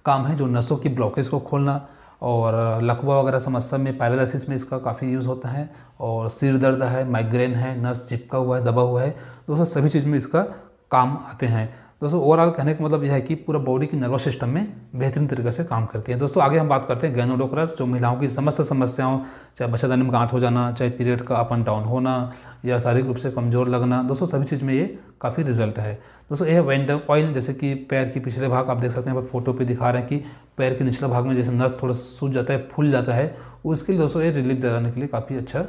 काम है जो नसों की ब्लॉकेज को खोलना, और लकवा वगैरह समस्या में, पैरालिसिस में इसका काफ़ी यूज़ होता है, और सिर दर्द है, माइग्रेन है, नस चिपका हुआ है, दबा हुआ है दोस्तों, सभी चीज़ में इसका काम आते हैं दोस्तों। ओवरऑल कहने का मतलब यह है कि पूरा बॉडी की नर्वस सिस्टम में बेहतरीन तरीके से काम करती है दोस्तों। आगे हम बात करते हैं गैनोडोक्रस, जो महिलाओं की समस्त समस्याओं, चाहे बच्चादानी में गांठ हो जाना, चाहे पीरियड का अप एंड डाउन होना, या शारीरिक रूप से कमज़ोर लगना दोस्तों, सभी चीज़ में ये काफ़ी रिजल्ट है दोस्तों। यह वेंडल ऑयल, जैसे कि पैर की पिछले भाग आप देख सकते हैं, फोटो पे दिखा रहे हैं कि पैर के निचले भाग में जैसे नस थोड़ा सा सूज जाता है, फूल जाता है, उसके लिए दोस्तों ये रिलीफ दिलाने के लिए काफ़ी अच्छा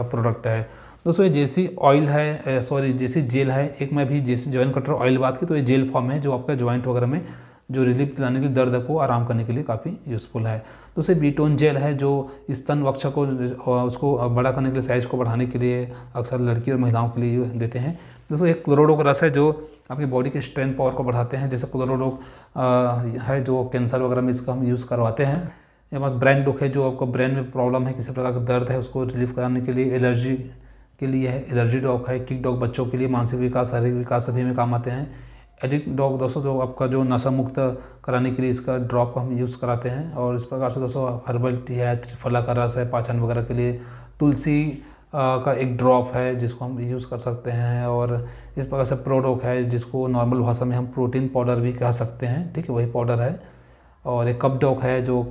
प्रोडक्ट है दोस्तों। ये जेसी ऑयल है, जेसी जेल है, एक मैं भी जेसी जॉइंट कटर ऑयल बात की तो ये जेल फॉर्म है, जो आपका जॉइंट वगैरह में जो रिलीफ दिलाने के लिए, दर्द को आराम करने के लिए काफ़ी यूज़फुल है। दोस्तों बीटोन जेल है, जो स्तन वक्ष को उसको बड़ा करने के लिए, साइज को बढ़ाने के लिए अक्सर लड़की और महिलाओं के लिए देते हैं दोस्तों। एक क्लोरोडो का रस है, जो आपकी बॉडी के स्ट्रेंथ पावर को बढ़ाते हैं, जैसे क्लोरोडो है जो कैंसर वगैरह में इसका हम यूज़ करवाते हैं। ये पास ब्रेन डुक है, जो आपको ब्रेन में प्रॉब्लम है, किसी प्रकार का दर्द है, उसको रिलीफ कराने के लिए। एलर्जी के लिए है, एलर्जी डॉग है, किक डॉग बच्चों के लिए, मानसिक विकास, शारीरिक विकास सभी में काम आते हैं। एडिक्ट डॉग दोस्तों जो आपका जो नशा मुक्त कराने के लिए इसका ड्रॉप हम यूज़ कराते हैं। और इस प्रकार से दोस्तों हर्बल टी है, त्रिफला का रस है, पाचन वगैरह के लिए तुलसी का एक ड्रॉप है जिसको हम यूज़ कर सकते हैं। और इस प्रकार से प्रोडोक है जिसको नॉर्मल भाषा में हम प्रोटीन पाउडर भी कह सकते हैं, ठीक है, वही पाउडर है। और एक कफ डॉक है जो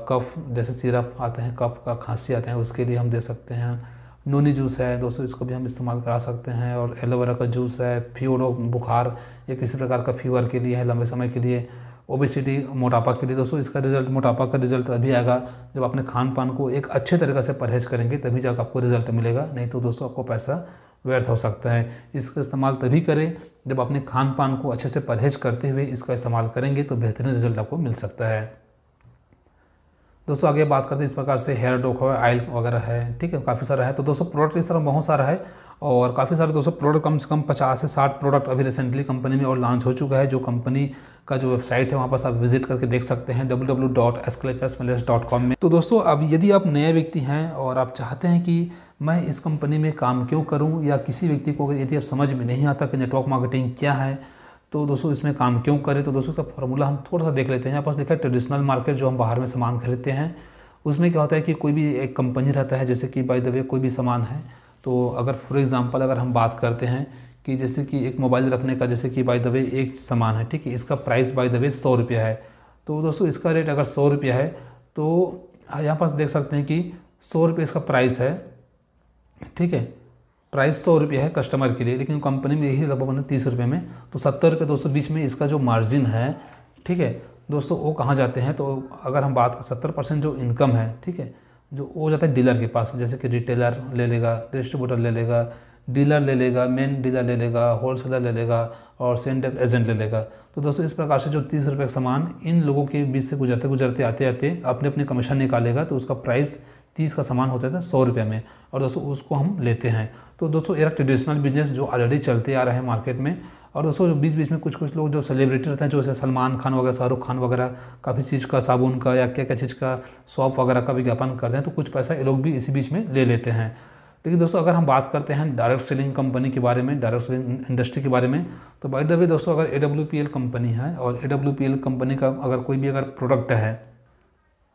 कफ जैसे सिरप आते हैं, कफ का खांसी आते हैं उसके लिए हम दे सकते हैं। नोनी जूस है दोस्तों, इसको भी हम इस्तेमाल करा सकते हैं। और एलोवेरा का जूस है, फीवरो बुखार या किसी प्रकार का फीवर के लिए है, लंबे समय के लिए। ओबेसिटी मोटापा के लिए दोस्तों इसका रिजल्ट, मोटापा का रिजल्ट तभी आएगा जब अपने खान पान को एक अच्छे तरीके से परहेज करेंगे, तभी जाकर आपको रिजल्ट मिलेगा। नहीं तो दोस्तों आपको पैसा व्यर्थ हो सकता है। इसका इस्तेमाल तभी करें जब अपने खान पान को अच्छे से परहेज करते हुए इसका इस्तेमाल करेंगे तो बेहतरीन रिजल्ट आपको मिल सकता है। दोस्तों आगे बात करते हैं इस प्रकार से हेयर डॉक है, ऑयल वगैरह है, ठीक है, काफ़ी सारा है। तो दोस्तों प्रोडक्ट इस तरह बहुत सारा है और काफ़ी सारे दोस्तों प्रोडक्ट, कम से कम 50 से 60 प्रोडक्ट अभी रिसेंटली कंपनी में और लॉन्च हो चुका है। जो कंपनी का जो वेबसाइट है वहाँ पर आप विजिट करके देख सकते हैं www.escalapius.com में। तो दोस्तों अब यदि आप नए व्यक्ति हैं और आप चाहते हैं कि मैं इस कंपनी में काम क्यों करूँ, या किसी व्यक्ति को यदि आप समझ में नहीं आता कि नेटवर्क मार्केटिंग क्या है तो दोस्तों इसमें काम क्यों करें, तो दोस्तों का फार्मूला हम थोड़ा सा देख लेते हैं। यहाँ पास देखा ट्रेडिशनल मार्केट जो हम बाहर में सामान खरीदते हैं उसमें क्या होता है कि कोई भी एक कंपनी रहता है, जैसे कि बाय द वे कोई भी सामान है तो अगर फॉर एग्जांपल अगर हम बात करते हैं कि जैसे कि एक मोबाइल रखने का, जैसे कि बाय द वे एक सामान है, ठीक है, इसका प्राइस बाय द वे 100 रुपया है। तो दोस्तों इसका रेट अगर 100 रुपया है तो यहाँ पास देख सकते हैं कि 100 रुपये इसका प्राइस है, ठीक है, प्राइस 100 रुपये है कस्टमर के लिए, लेकिन कंपनी में यही लगभग 30 रुपये में, तो 70 रुपये दोस्तों बीच में इसका जो मार्जिन है, ठीक है दोस्तों, वो कहाँ जाते हैं। तो अगर हम बात 70% जो इनकम है, ठीक है, जो वो जाता है डीलर के पास, जैसे कि रिटेलर ले लेगा, डिस्ट्रीब्यूटर ले लेगा, डीलर ले लेगा, मेन डीलर ले लेगा, होलसेलर ले लेगा और सेंड एजेंट ले लेगा। तो दोस्तों इस प्रकार से जो 30 रुपये का सामान इन लोगों के बीच से गुजरते गुजरते आते आते अपने अपने कमीशन निकालेगा, तो उसका प्राइस 30 का सामान होता था 100 रुपये में, और दोस्तों उसको हम लेते हैं। तो दोस्तों एक ट्रेडिशनल बिजनेस जो ऑलरेडी चलते आ रहे हैं मार्केट में। और दोस्तों बीच बीच में कुछ कुछ लोग जो सेलिब्रिटी रहते हैं, जो जैसे सलमान खान वगैरह, शाहरुख खान वगैरह, काफ़ी चीज़ का साबुन का या क्या क्या चीज़ का शॉप वगैरह का विज्ञापन करते हैं, तो कुछ पैसा ये लोग भी इसी बीच में ले लेते हैं। लेकिन दोस्तों अगर हम बात करते हैं डायरेक्ट सेलिंग कंपनी के बारे में, डायरेक्ट सेलिंग इंडस्ट्री के बारे में, तो बाय द वे दोस्तों अगर AWPL कंपनी है और AWPL कंपनी का अगर कोई भी अगर प्रोडक्ट है,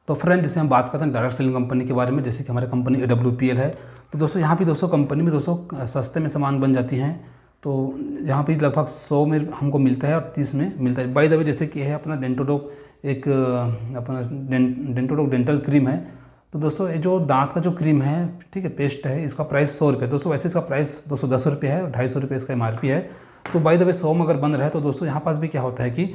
तो फ्रेंड जैसे हम बात करते हैं डायरेक्ट सेलिंग कंपनी के बारे में, जैसे कि हमारी कंपनी AWPL है, तो दोस्तों यहाँ भी दोस्तों कंपनी में दोस्तों सस्ते में सामान बन जाती हैं। तो यहाँ पे लगभग 100 में हमको मिलता है और 30 में मिलता है। बाय द वे जैसे कि है अपना डेंटोडॉक, एक अपना डेंटोडॉक डेंटल क्रीम है, तो दोस्तों ये जो दांत का जो क्रीम है, ठीक है, पेस्ट है, इसका प्राइस 100 रुपये दोस्तों। वैसे इसका प्राइस 210 रुपये है और 250 रुपये इसका MRP है। तो बाय द वे 100 में अगर बन रहा है तो दोस्तों यहाँ पास भी क्या होता है कि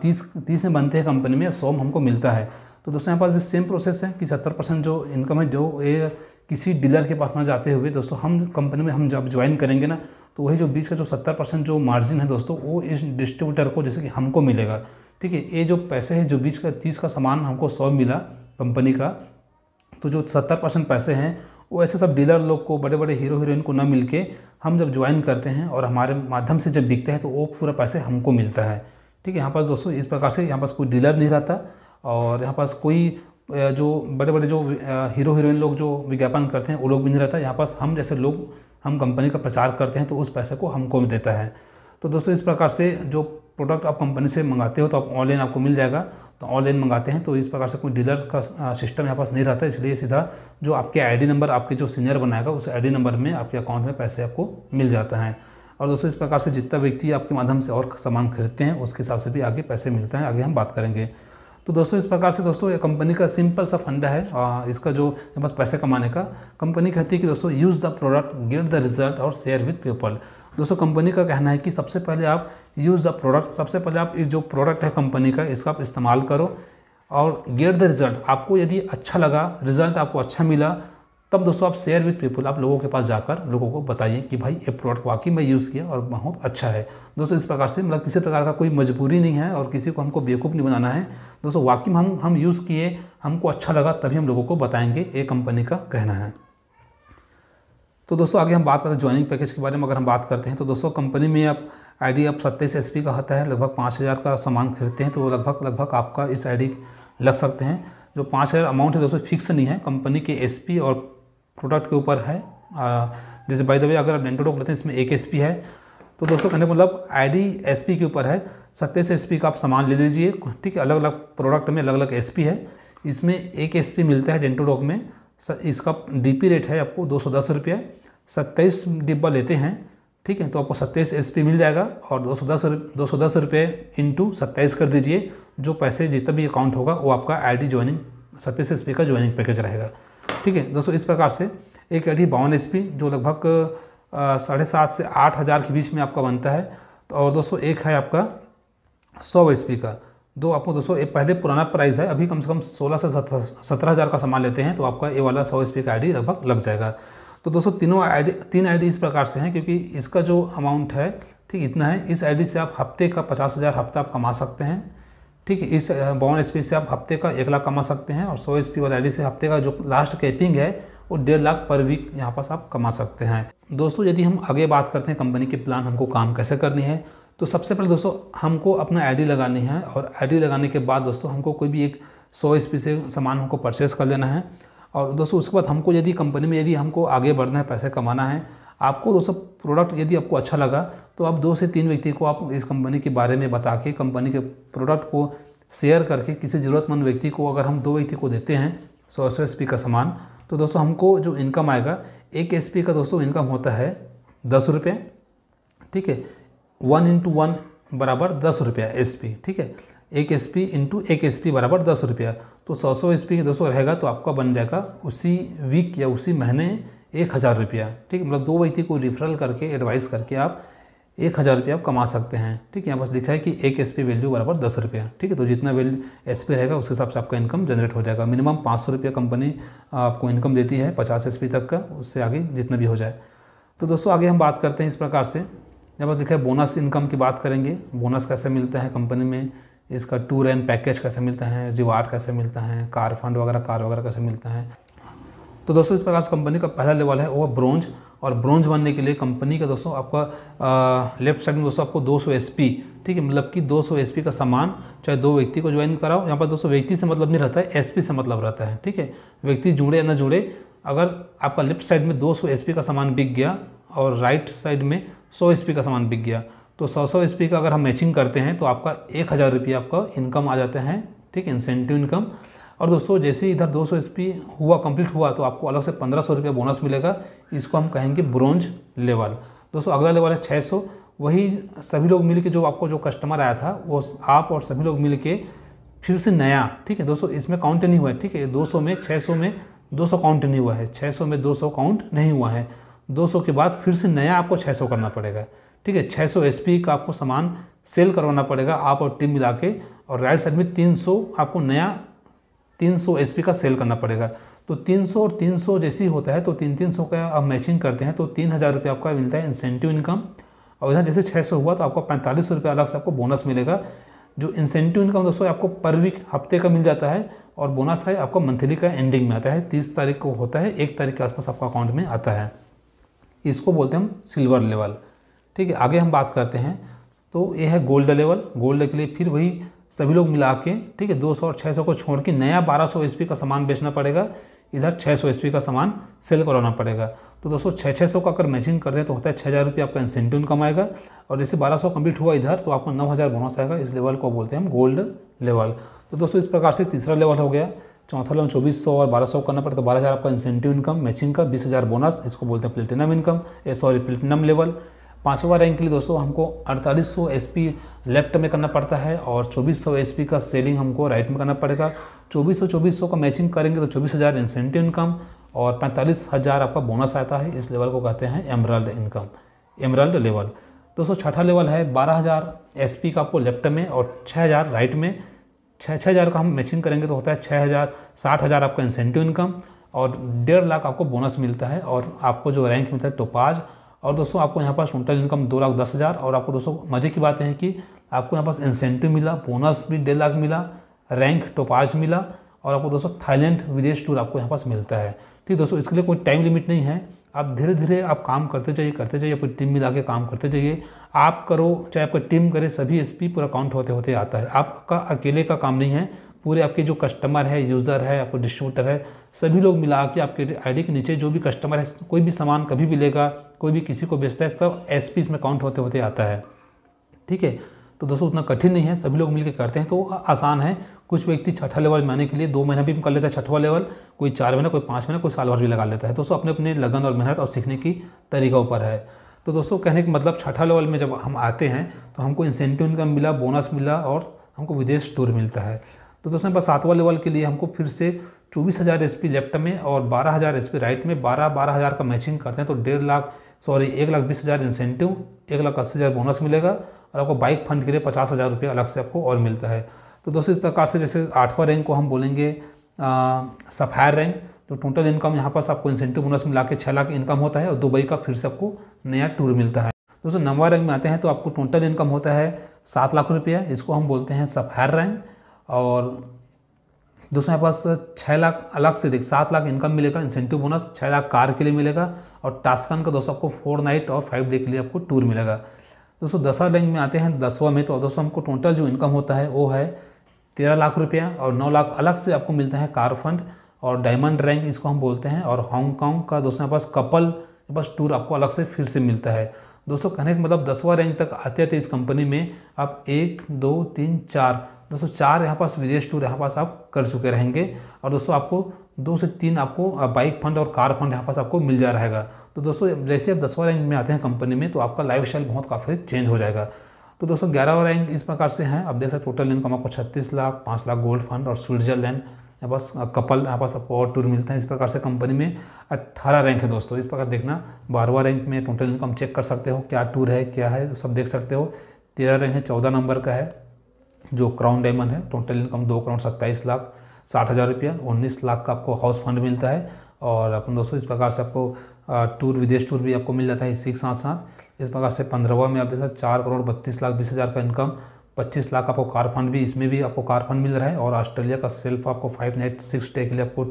30 में बनते हैं कंपनी में, 100 में हमको मिलता है। तो दोस्तों यहाँ पास भी सेम प्रोसेस है कि 70% जो इनकम है जो ये किसी डीलर के पास ना जाते हुए दोस्तों हम कंपनी में हम जब ज्वाइन करेंगे ना, तो वही जो बीच का जो 70% जो मार्जिन है दोस्तों वो इस डिस्ट्रीब्यूटर को जैसे कि हमको मिलेगा, ठीक है। ये जो पैसे हैं जो बीच का 30 का सामान हमको 100 मिला कंपनी का, तो जो 70% पैसे हैं वो ऐसे सब डीलर लोग को, बड़े बड़े हीरो हीरोइन को ना मिलके हम जब ज्वाइन करते हैं और हमारे माध्यम से जब बिकते हैं तो वो पूरा पैसे हमको मिलता है, ठीक है। यहाँ पास दोस्तों इस प्रकार से यहाँ पास कोई डीलर नहीं रहता और यहाँ पास कोई जो बड़े बड़े जो हीरो हीरोइन लोग जो विज्ञापन करते हैं वो लोग भी नहीं रहता। यहाँ पास हम जैसे लोग हम कंपनी का प्रचार करते हैं तो उस पैसे को हमको देता है। तो दोस्तों इस प्रकार से जो प्रोडक्ट आप कंपनी से मंगाते हो तो आप ऑनलाइन आपको मिल जाएगा, तो ऑनलाइन मंगाते हैं तो इस प्रकार से कोई डीलर का सिस्टम यहाँ पास नहीं रहता। इसलिए सीधा जो आपके ID नंबर आपके जो सीनियर बनाएगा उस ID नंबर में आपके अकाउंट में पैसे आपको मिल जाता है। और दोस्तों इस प्रकार से जितना व्यक्ति आपके माध्यम से और सामान खरीदते हैं उसके हिसाब से भी आगे पैसे मिलते हैं, आगे हम बात करेंगे। तो दोस्तों इस प्रकार से दोस्तों ये कंपनी का सिंपल सा फंडा है इसका जो बस पैसे कमाने का। कंपनी कहती है कि दोस्तों use the product, get the result और शेयर विद पीपल। दोस्तों कंपनी का कहना है कि सबसे पहले आप यूज़ द प्रोडक्ट, सबसे पहले आप इस जो प्रोडक्ट है कंपनी का इसका आप इस्तेमाल करो और गेट द रिजल्ट। आपको यदि अच्छा लगा, रिजल्ट आपको अच्छा मिला, तब दोस्तों आप शेयर विद पीपल, आप लोगों के पास जाकर लोगों को बताइए कि भाई ये प्रोडक्ट वाकई में यूज़ किया और बहुत अच्छा है। दोस्तों इस प्रकार से मतलब किसी प्रकार का कोई मजबूरी नहीं है और किसी को हमको बेवकूफ़ नहीं बनाना है। दोस्तों वाकई में हम यूज़ किए, हमको अच्छा लगा, तभी हम लोगों को बताएंगे, ये कंपनी का कहना है। तो दोस्तों आगे हम बात करते हैं ज्वाइनिंग पैकेज के बारे में। अगर हम बात करते हैं तो दोस्तों कंपनी में आप ID आप 27 SP का आता है, लगभग 5000 का सामान खरीदते हैं तो लगभग आपका इस ID लग सकते हैं। जो 5000 अमाउंट है दोस्तों फिक्स नहीं है, कंपनी के SP और प्रोडक्ट के ऊपर है। जैसे बाय द वे अगर आप डेंटोडॉक लेते हैं इसमें 1 SP है, तो दोस्तों कहने का मतलब आईडी एसपी के ऊपर है। 27 एसपी का आप सामान ले लीजिए, ठीक है। अलग अलग प्रोडक्ट में अलग अलग एसपी है। इसमें एक एसपी मिलता है डेंटोडॉक में, इसका डीपी रेट है आपको 210 रुपया। 27 डिब्बा लेते हैं, ठीक है, तो आपको 27 एसपी मिल जाएगा। और 210 रुपये इंटू 27 कर दीजिए, जो पैसे जितना भी अकाउंट होगा वो आपका आईडी ज्वाइनिंग 27 एसपी का ज्वाइनिंग पैकेज रहेगा, ठीक है दोस्तों। इस प्रकार से एक आईडी 52 एसपी जो लगभग 7,500 से 8,000 के बीच में आपका बनता है। तो और दोस्तों एक है आपका 100 एसपी का, दो आपको दोस्तों एक पहले पुराना प्राइस है, अभी कम से कम 16 से 17,000 का सामान लेते हैं तो आपका ये वाला 100 एसपी का आईडी लगभग लग जाएगा। तो दोस्तों तीन आईडी इस प्रकार से हैं, क्योंकि इसका जो अमाउंट है ठीक इतना है। इस आईडी से आप हफ्ते का 50,000 हफ्ता आप कमा सकते हैं, ठीक है। इस 52 एसपी से आप हफ्ते का 1 लाख कमा सकते हैं। और 100 एसपी वाला आईडी से हफ्ते का जो लास्ट कैपिंग है वो 1.5 लाख पर वीक यहाँ पास आप कमा सकते हैं। दोस्तों यदि हम आगे बात करते हैं कंपनी के प्लान हमको काम कैसे करनी है, तो सबसे पहले दोस्तों हमको अपना आईडी लगानी है। और आईडी लगाने के बाद दोस्तों हमको कोई भी एक 100 एसपी से सामान हमको परचेस कर लेना है। और दोस्तों उसके बाद हमको यदि कंपनी में यदि हमको आगे बढ़ना है, पैसे कमाना है, आपको दोस्तों प्रोडक्ट यदि आपको अच्छा लगा तो आप 2 से 3 व्यक्ति को आप इस कंपनी के बारे में बता के, कंपनी के प्रोडक्ट को शेयर करके किसी ज़रूरतमंद व्यक्ति को अगर हम 2 व्यक्ति को देते हैं 100 एसपी का सामान, तो दोस्तों हमको जो इनकम आएगा, एक एसपी का दोस्तों इनकम होता है 10 रुपये, ठीक है। 1 × 1 बराबर 10 रुपया एसपी, ठीक है। एक एसपी इंटू एक एसपी बराबर 10 रुपया। तो 100 एसपी 200 रहेगा तो आपका बन जाएगा उसी वीक या उसी महीने 1,000 रुपया, ठीक है। मतलब 2 व्यक्ति को रिफरल करके एडवाइस करके आप 1,000 रुपया आप कमा सकते हैं, ठीक है। यहाँ बस लिखा है कि एक एसपी वैल्यू बराबर 10 रुपया, ठीक है। तो जितना वैल्यू एसपी रहेगा उसके हिसाब से आपका इनकम जनरेट हो जाएगा। मिनिमम 500 रुपया कंपनी आपको इनकम देती है 50 एसपी तक का, उससे आगे जितना भी हो जाए। तो दोस्तों आगे हम बात करते हैं इस प्रकार से। यहाँ पर लिखा है बोनस इनकम की बात करेंगे। बोनस कैसे मिलता है कंपनी में, इसका टूर एंड पैकेज कैसे मिलता है, रिवार्ड कैसे मिलता है, कार फंड वगैरह कार वगैरह कैसे मिलता है। तो दोस्तों इस प्रकार से कंपनी का पहला लेवल है वो ब्रोंज। और ब्रोंज बनने के लिए कंपनी का दोस्तों आपका लेफ्ट साइड में दोस्तों आपको 200 एसपी, ठीक है, मतलब कि 200 एसपी का सामान चाहे 2 व्यक्ति को ज्वाइन कराओ। यहाँ पर दोस्तों व्यक्ति से मतलब नहीं रहता है, एसपी से मतलब रहता है, ठीक है। व्यक्ति जुड़े या न जुड़े, अगर आपका लेफ्ट साइड में 200 एसपी का सामान बिक गया और राइट साइड में 100 एसपी का सामान बिक गया, तो 100 एसपी का अगर हम मैचिंग करते हैं तो आपका 1,000 रुपया आपका इनकम आ जाता है, ठीक है, इंसेंटिव इनकम। और दोस्तों जैसे ही इधर 200 एसपी हुआ कंप्लीट हुआ तो आपको अलग से 1,500 रुपया बोनस मिलेगा। इसको हम कहेंगे ब्रोंज लेवल। दोस्तों अगला लेवल है 600। वही सभी लोग मिल के जो आपको जो कस्टमर आया था वो आप और सभी लोग मिल के फिर से नया, ठीक है दोस्तों, इसमें काउंट नहीं हुआ है, ठीक है। 200 में 600 में 200 काउंट नहीं हुआ है, 600 में 200 काउंट नहीं हुआ है। 200 के बाद फिर से नया आपको 600 करना पड़ेगा, ठीक है। 600 एसपी का आपको सामान सेल करवाना पड़ेगा आप और टीम मिला के। और राइट साइड में 300 आपको नया 300 एसपी का सेल करना पड़ेगा। तो 300 और 300 जैसे ही होता है तो 300 का आप मैचिंग करते हैं तो 3,000 रुपये आपका मिलता है इंसेंटिव इनकम। और इधर जैसे 600 हुआ तो आपको 45 रुपये अलग से आपको बोनस मिलेगा। जो इंसेंटिव इनकम दोस्तों आपको पर वीक हफ्ते का मिल जाता है और बोनस है आपको मंथली का एंडिंग में आता है, 30 तारीख को होता है, 1 तारीख के आसपास आपका अकाउंट में आता है। इसको बोलते हैं हम सिल्वर लेवल, ठीक है। आगे हम बात करते हैं तो ये है गोल्ड लेवल। गोल्ड के लिए फिर वही सभी लोग मिला के, ठीक है, 200 और 600 को छोड़ के नया 1200 एसपी का सामान बेचना पड़ेगा। इधर 600 एसपी का सामान सेल करवाना पड़ेगा। तो दोस्तों 600 का अगर मैचिंग कर दे तो होता है 6,000 रुपये आपका इंसेंटिव इनकम आएगा। और जैसे 1200 कंप्लीट हुआ इधर तो आपको 9,000 बोनस आएगा। इस लेवल को बोलते हैं हम गोल्ड लेवल। तो दोस्तों इस प्रकार से तीसरा लेवल हो गया। चौथा लेवल 2400 और 1200 करना पड़ता है तो 12,000 आपका इंसेंटिव इनकम मैचिंग का, 20,000 बोनस, इसको बोलते हैं प्लेटिनम इनकम, प्लेटिनम लेवल। 5वां रैंक के लिए दोस्तों हमको 4800 एसपी लेफ्ट में करना पड़ता है और 2400 एसपी का सेलिंग हमको राइट में करना पड़ेगा। 2400 का मैचिंग करेंगे तो 24,000 इंसेंटिव इनकम और 45,000 आपका बोनस आता है। इस लेवल को कहते हैं एमराल्ड इनकम, एमराल्ड लेवल। दोस्तों छठा लेवल है 12,000 एसपी का आपको लेफ्ट में और 6,000 राइट में। 6,000 का हम मैचिंग करेंगे तो होता है 6,000, 60,000 आपका इंसेंटिव इनकम और 1.5 लाख आपको बोनस मिलता है। और आपको जो रैंक मिलता है टोपाज। और दोस्तों आपको यहाँ पास टोटल इनकम 2,10,000। और आपको दोस्तों मज़े की बात है कि आपको यहाँ पास इंसेंटिव मिला, बोनस भी 1.5 लाख मिला, रैंक टोपाज मिला और आपको दोस्तों थाईलैंड विदेश टूर आपको यहाँ पास मिलता है। ठीक दोस्तों, इसके लिए कोई टाइम लिमिट नहीं है। आप धीरे धीरे आप काम करते जाइए, अपनी टीम मिला के काम करते जाइए। आप करो चाहे आपकी टीम करे, सभी एसपी पूरा काउंट होते होते आता है। आपका अकेले का काम नहीं है, पूरे आपके जो कस्टमर है, यूज़र है, आपको डिस्ट्रीब्यूटर है, सभी लोग मिला के आपके आईडी के नीचे जो भी कस्टमर है, कोई भी सामान कभी भी लेगा, कोई भी किसी को बेचता है, सब एसपी इसमें काउंट होते होते आता है। ठीक है, तो दोस्तों उतना कठिन नहीं है, सभी लोग मिलकर करते हैं तो आसान है। कुछ व्यक्ति छठा लेवल में आने के लिए 2 महीना भी कर लेता है छठवां लेवल, कोई 4 महीना, कोई 5 महीना, कोई साल भर भी लगा लेता है। दोस्तों अपने अपने लगन और मेहनत और सीखने की तरीका ऊपर है। तो दोस्तों कहने का मतलब छठा लेवल में जब हम आते हैं तो हमको इंसेंटिव इनकम मिला, बोनस मिला और हमको विदेश टूर मिलता है। तो दोस्तों बस 7वां लेवल के लिए हमको फिर से 24,000 SP लेफ्ट में और 12,000 SP राइट में 12,000 का मैचिंग करते हैं तो 1,20,000 इंसेंटिव, 1,80,000 बोनस मिलेगा और आपको बाइक फंड के लिए 50,000 रुपये अलग से आपको और मिलता है। तो दोस्तों इस प्रकार से जैसे 8वां रैंक को हम बोलेंगे सफायर रैंक, तो टोटल इनकम यहाँ पास आपको इंसेंटिव बोनस मिला के 6 लाख इनकम होता है और दुबई का फिर से आपको नया टूर मिलता है। दोस्तों 9वां रैंक में आते हैं तो आपको टोटल इनकम होता है 7 लाख रुपया, इसको हम बोलते हैं सफायर रैंक। और दोस्तों यहाँ पास 6 लाख अलग से 7 लाख इनकम मिलेगा, इंसेंटिव बोनस 6 लाख कार के लिए मिलेगा और टास्कन का दोस्तों आपको 4 नाइट और 5 डे के लिए आपको टूर मिलेगा। दोस्तों 10वां रैंक में आते हैं 10वां में, तो दोस्तों हमको टोटल जो इनकम होता है वो है 13 लाख रुपया और 9 लाख अलग से आपको मिलता है कार फंड। और डायमंड रैंक इसको हम बोलते हैं और हांगकांग का दोस्तों यहाँ पास कपल बस टूर आपको अलग से फिर से मिलता है। दोस्तों कहने का मतलब 10वां रैंक तक आते आते इस कंपनी में आप 1 2 3 4 दोस्तों 4 यहाँ पास विदेश टूर यहाँ पास आप कर चुके रहेंगे और दोस्तों आपको 2 से 3 आपको बाइक फंड और कार फंड यहाँ पास आपको मिल जा रहेगा। तो दोस्तों जैसे आप 10वां रैंक में आते हैं कंपनी में तो आपका लाइफस्टाइल बहुत काफ़ी चेंज हो जाएगा। तो दोस्तों 11वां रैंक इस प्रकार से है, आप देख सकते टोटल इनकम आपको 36 लाख, 5 लाख गोल्ड फंड और स्विट्जरलैंड यहाँ पास कपल यहाँ पास आपको और टूर मिलता है। इस प्रकार से कंपनी में 18 रैंक है दोस्तों। इस प्रकार देखना 12वां रैंक में टोटल इनकम चेक कर सकते हो, क्या टूर है क्या है सब देख सकते हो। 13 रैंक है, 14 नंबर का है जो क्राउन डायमंड है, टोटल इनकम 2,27,60,000 रुपया, 19 लाख का आपको हाउस फंड मिलता है। और अपन दोस्तों इस प्रकार से आपको टूर विदेश टूर भी आपको मिल जाता है इसी के साथ साथ। इस प्रकार से 15वां में आप देख सकते 4,32,20,000 का इनकम, 25 लाख आपको कार फंड भी, इसमें भी आपको कार फंड मिल रहा है और ऑस्ट्रेलिया का सेल्फ आपको 5 नाइट 6 डे के लिए आपको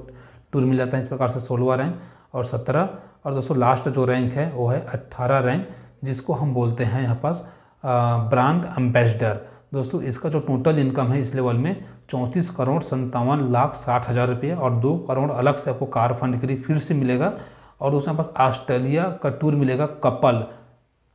टूर मिल जाता है। इस प्रकार से 16वां रैंक और 17 और दोस्तों लास्ट जो रैंक है वो है 18 रैंक जिसको हम बोलते हैं यहाँ पास ब्रांड एम्बेसडर। दोस्तों इसका जो टोटल इनकम है इस लेवल में 34,57,60,000 रुपये और 2 करोड़ अलग से आपको कार फंड के लिए फिर से मिलेगा। और दोस्तों यहाँ पास ऑस्ट्रेलिया का टूर मिलेगा कपल,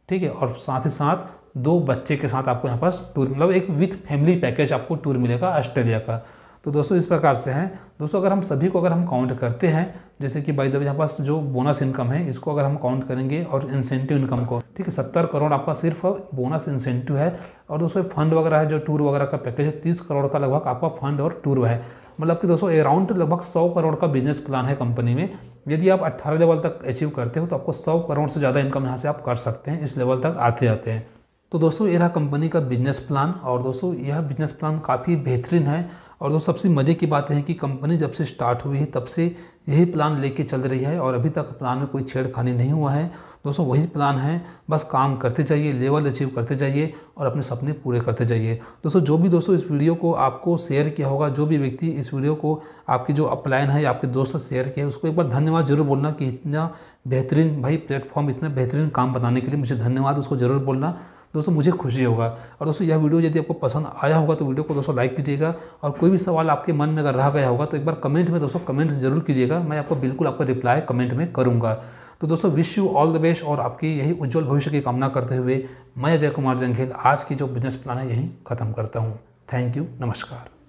ठीक है, और साथ ही साथ 2 बच्चे के साथ आपको यहाँ पास टूर मतलब एक विथ फैमिली पैकेज आपको टूर मिलेगा ऑस्ट्रेलिया का। तो दोस्तों इस प्रकार से हैं। दोस्तों अगर हम सभी को अगर हम काउंट करते हैं जैसे कि बाय द वे यहाँ पास जो बोनस इनकम है इसको अगर हम काउंट करेंगे और इंसेंटिव इनकम को, ठीक है, 70 करोड़ आपका सिर्फ बोनस इंसेंटिव है। और दोस्तों फंड वगैरह है जो टूर वगैरह का पैकेज है 30 करोड़ का लगभग आपका फंड और टूर है। मतलब कि दोस्तों अराउंड लगभग 100 करोड़ का बिजनेस प्लान है कंपनी में। यदि आप 18 लेवल तक अचीव करते हो तो आपको 100 करोड़ से ज़्यादा इनकम यहाँ से आप कर सकते हैं इस लेवल तक आते आते हैं। तो दोस्तों ये रहा कंपनी का बिजनेस प्लान और दोस्तों यह बिजनेस प्लान काफ़ी बेहतरीन है। और दोस्तों सबसे मज़े की बात है कि कंपनी जब से स्टार्ट हुई है तब से यही प्लान लेके चल रही है और अभी तक प्लान में कोई छेड़खानी नहीं हुआ है। दोस्तों वही प्लान है, बस काम करते जाइए, लेवल अचीव करते जाइए और अपने सपने पूरे करते जाइए। दोस्तों जो भी दोस्तों इस वीडियो को आपको शेयर किया होगा, जो भी व्यक्ति इस वीडियो को आपकी जो अपलाइन है आपके दोस्त से शेयर किया है उसको एक बार धन्यवाद जरूर बोलना कि इतना बेहतरीन भाई प्लेटफॉर्म, इतना बेहतरीन काम बताने के लिए मुझे धन्यवाद उसको ज़रूर बोलना। दोस्तों मुझे खुशी होगा। और दोस्तों यह वीडियो यदि आपको पसंद आया होगा तो वीडियो को दोस्तों लाइक कीजिएगा और कोई भी सवाल आपके मन में अगर रह गया होगा तो एक बार कमेंट में दोस्तों कमेंट जरूर कीजिएगा, मैं आपको बिल्कुल आपका रिप्लाई कमेंट में करूँगा। तो दोस्तों wish you all the best और आपकी यही उज्जवल भविष्य की कामना करते हुए मैं अजय कुमार जंघेल आज की जो बिजनेस प्लान है यहीं ख़त्म करता हूँ। थैंक यू, नमस्कार।